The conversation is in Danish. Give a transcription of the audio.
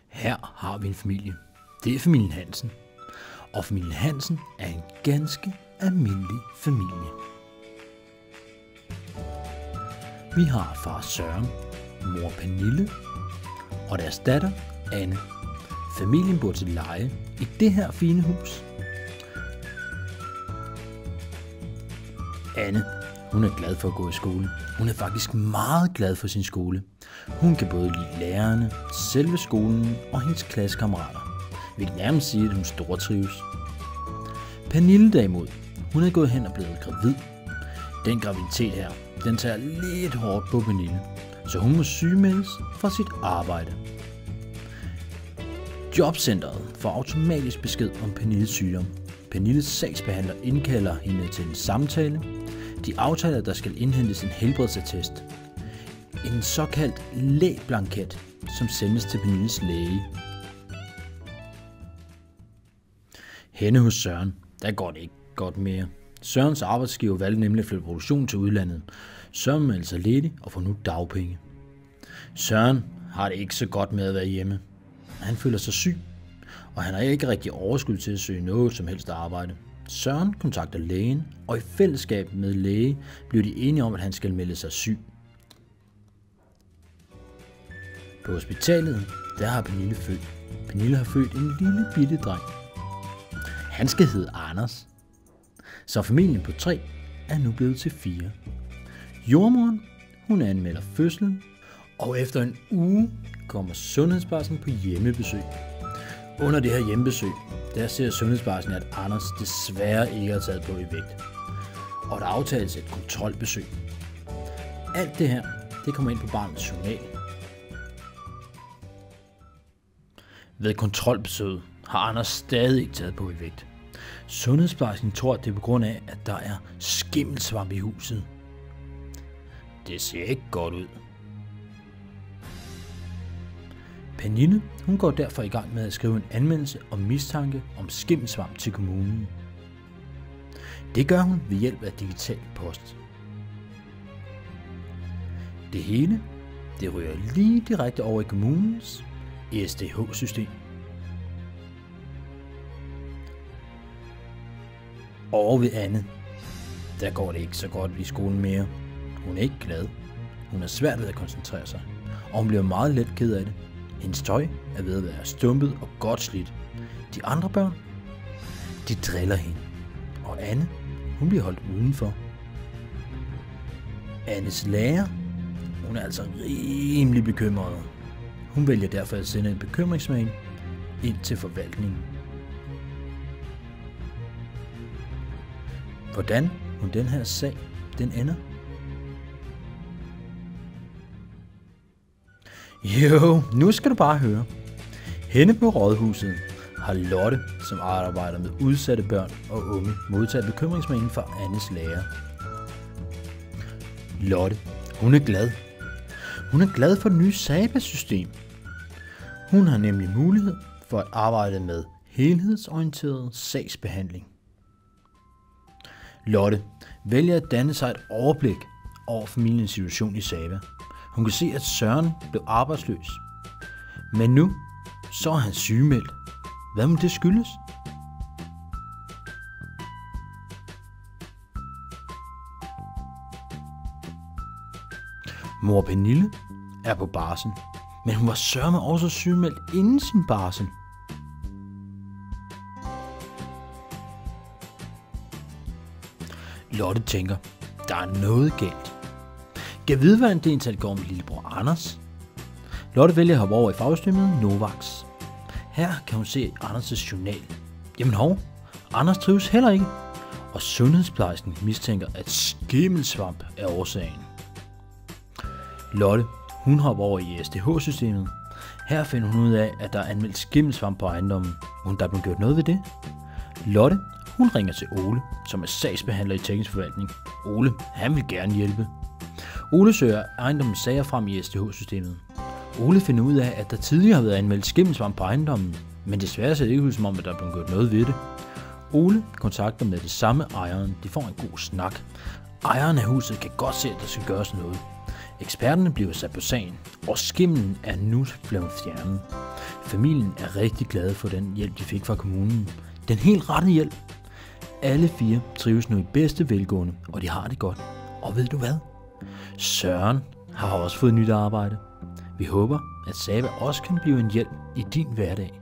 Her har vi en familie. Det er familien Hansen. Og familien Hansen er en ganske almindelig familie. Vi har far Søren, mor Pernille og deres datter Anne. Familien bor til leje i det her fine hus. Anne, hun er glad for at gå i skole. Hun er faktisk meget glad for sin skole. Hun kan både lide lærerne, selve skolen og hendes klassekammerater. Vi kan nærmest sige, at hun stortrives. Pernille derimod, hun er gået hen og blevet gravid. Den graviditet her, den tager lidt hårdt på Pernille, så hun må sygemeldes fra sit arbejde. Jobcentret får automatisk besked om Pernilles sygdom. Pernilles sagsbehandler indkalder hende til en samtale. De aftaler, der skal indhentes en helbredsattest. En såkaldt lægeblanket, som sendes til Pernilles læge. Henne hos Søren, der går det ikke godt mere. Sørens arbejdsgiver valgte nemlig at flytte produktionen til udlandet. Søren er altså ledig og får nu dagpenge. Søren har det ikke så godt med at være hjemme. Han føler sig syg, og han har ikke rigtig overskud til at søge noget som helst arbejde. Søren kontakter lægen, og i fællesskab med læge bliver de enige om, at han skal melde sig syg. På hospitalet, der har Pernille født. Pernille har født en lille bitte dreng. Han skal hedde Anders. Så familien på 3 er nu blevet til 4. Jordmoren, hun anmelder fødslen, og efter en uge kommer sundhedsplejersken på hjemmebesøg. Under det her hjemmebesøg, der ser sundhedsplejersken, at Anders desværre ikke er taget på i vægt. Og der aftales et kontrolbesøg. Alt det her, det kommer ind på barnets journal. Ved kontrolbesøget har Anders stadig ikke taget på i vægt. Sundhedsplejersken tror, at det er på grund af, at der er skimmelsvamp i huset. Det ser ikke godt ud. Pernille, hun går derfor i gang med at skrive en anmeldelse om mistanke om skimmelsvamp til kommunen. Det gør hun ved hjælp af digital post. Det hele, det ryger lige direkte over i kommunens ESDH-system. Og ved Anne, der går det ikke så godt i skolen mere. Hun er ikke glad. Hun er svært ved at koncentrere sig, og hun bliver meget let ked af det. Hendes tøj er ved at være stumpet og godt slidt. De andre børn, de driller hende. Og Anne, hun bliver holdt udenfor. Annes lærer, hun er altså rimelig bekymret. Hun vælger derfor at sende en bekymringsmail ind til forvaltningen. Hvordan den her sag, den ender? Jo, nu skal du bare høre. Henne på rådhuset har Lotte, som arbejder med udsatte børn og unge, modtaget bekymringsmailen fra Annes lærer. Lotte, hun er glad. Hun er glad for det nye SABA-system. Hun har nemlig mulighed for at arbejde med helhedsorienteret sagsbehandling. Lotte vælger at danne sig et overblik over familiens situation i SABA. Hun kan se, at Søren blev arbejdsløs. Men nu, så er han sygemeldt. Hvad må det skyldes? Mor Pernille er på barsel, men hun var sørme også sygemeldt inden sin barsel. Lotte tænker, der er noget galt. Kan vide, hvad en tal går med lillebror Anders? Lotte vælger at hoppe over i fagsystemet Novax. Her kan hun se Anders' journal. Jamen hov, Anders trives heller ikke. Og sundhedsplejersken mistænker, at skimmelsvamp er årsagen. Lotte, hun hopper over i ESDH-systemet. Her finder hun ud af, at der er anmeldt skimmelsvamp på ejendommen. Hun der er blevet gjort noget ved det. Lotte, hun ringer til Ole, som er sagsbehandler i teknisk forvaltning. Ole, han vil gerne hjælpe. Ole søger ejendommens sager frem i ESDH-systemet. Ole finder ud af, at der tidligere har været anmeldt skimmelsvamp på ejendommen, men desværre ser det ikke ud som om, at der er blevet gjort noget ved det. Ole kontakter med det samme ejeren. De får en god snak. Ejeren af huset kan godt se, at der skal gøres noget. Eksperterne bliver sat på sagen, og skimmelen er nu blevet fjernet. Familien er rigtig glade for den hjælp, de fik fra kommunen. Den helt rette hjælp. Alle 4 trives nu i bedste velgående, og de har det godt. Og ved du hvad? Søren har også fået nyt arbejde. Vi håber, at Saba også kan blive en hjælp i din hverdag.